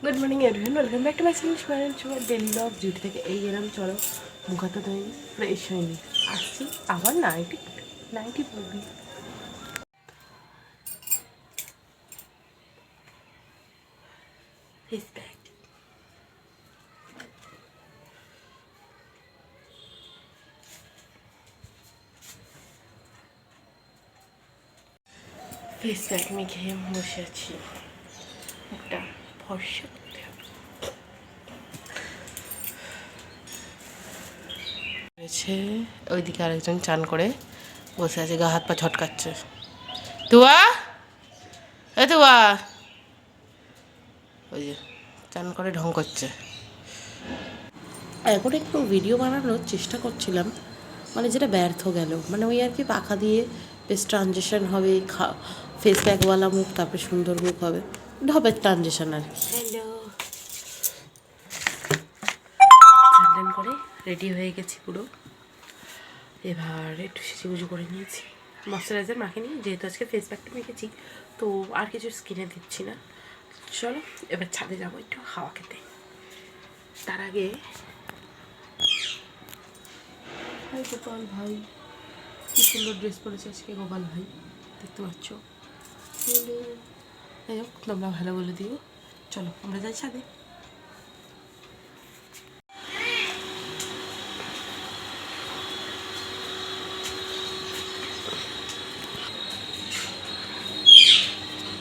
Good morning everyone, welcome back to my channel সুমার daily blog. Duty থেকে এই এলাম, চলো মুখ হাত ধোয়নি, ফ্রেশ হয়নি, আসছি আবার নাইটি নাইটি পরবি। ফেস প্যাক, ফেস প্যাক মেখে বসে আছি, মুখটা ফর্সা করতে হবে। ওইদিকে আরেকজন চান করে বসে আছে, গা হাত পা ছটকাচ্ছে। তুয়া এ তুয়া, ওই যে চান করে ঢং করছে। এখন একটু ভিডিও বানানোর চেষ্টা করছিলাম, মানে যেটা ব্যর্থ গেল, মানে ওই আর কি পাখা দিয়ে বেশ ট্রানজেকশন হবে, ফেস প্যাকওয়ালা মুখ, তারপরে সুন্দর মুখ হবে, ঢপের ট্রানজেকশন আর কি। হ্যালো, স্নান করে রেডি হয়ে গেছি পুরো। এবার একটু সেজেগুজু করে নিয়েছি, ময়শ্চারাইজার মাখিনি, যেহেতু আজকে ফেস প্যাকটা মেখেছি, তো আর কিছু স্কিনে দিচ্ছি না। চলো এবার ছাদে যাবো একটু হাওয়া খেতে। তার আগে হাই গোপাল ভাই, কি সুন্দর ড্রেস পরেছে আজকে গোপাল ভাই, দেখতে পাচ্ছ। যাই হোক, তোমরা ভালো বলে দিও। চলো আমরা যাই ছাদে।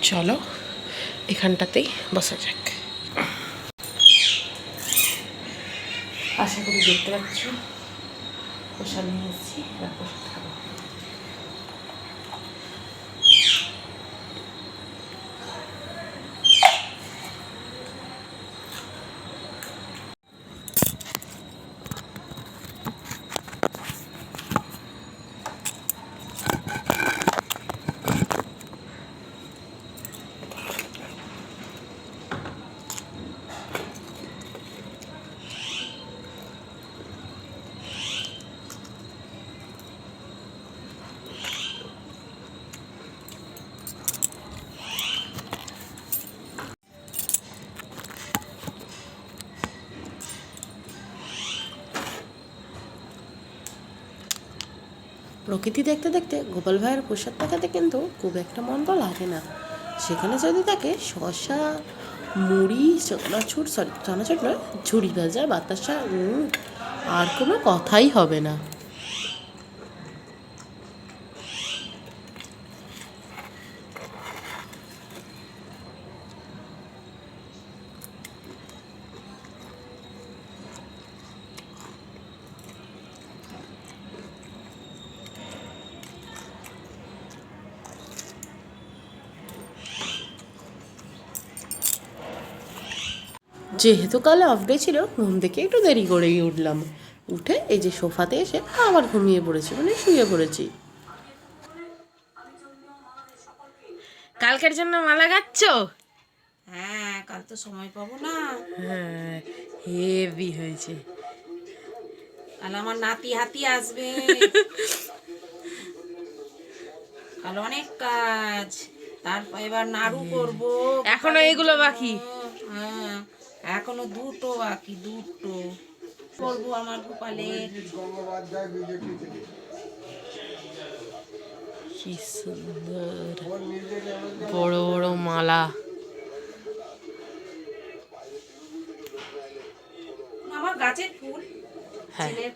চলো এখানটাতেই বসা যাক। আশা করি দেখতে পাচ্ছ প্রসাদ নিয়ে এসেছি, এবার প্রসাদ খাবো। প্রকৃতি দেখতে দেখতে গোপাল ভাইয়ের প্রসাদটা খেতে কিন্তু খুব একটা মন্দ লাগে না। সেখানে যদি থাকে শসা, মুড়ি, চানাচুর নয়, ঝুড়ি ভাজা, বাতাসা, আর কোনো কথাই হবে না। যেহেতু কাল অফ ডে ছিল, ঘুম থেকে একটু দেরি করেই উঠলাম। উঠে এই যে সোফাতে এসে আবার ঘুমিয়ে পড়েছি, মানে শুয়ে পড়েছি। কালকের জন্য মালা গাচ্ছ? হ্যাঁ, কাল তো সময় পাবো না। হ্যাঁ, হেভি হয়েছে। কাল আমার নাতি হাতি আসবে। কাল অনেক কাজ, তারপর এবার নাড়ু করবো। এখনো এগুলো বাকি? হ্যাঁ, এখনো দুটো বাকি, দুটো করবো আমার গোপালের। কি সুন্দর বড় বড় মালা। আমার গাছের ফুল। হ্যাঁ, ছেলের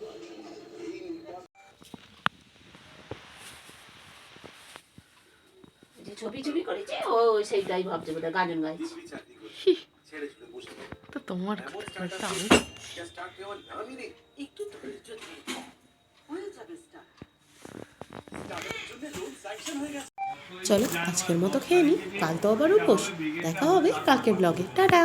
যে ছবি ছবি করেছে, ও সেইটাই ভাবছে বোধহয় গাজন গাইছে। তো তোমার কথা আমি একটু ধৈর্য ধরে, হয়ে যাবে স্টার্ট। চলো আজকের মতো খেয়ে নিই, কাল তো আবার উপোস। দেখা হবে কালকের ব্লগে, টাটা।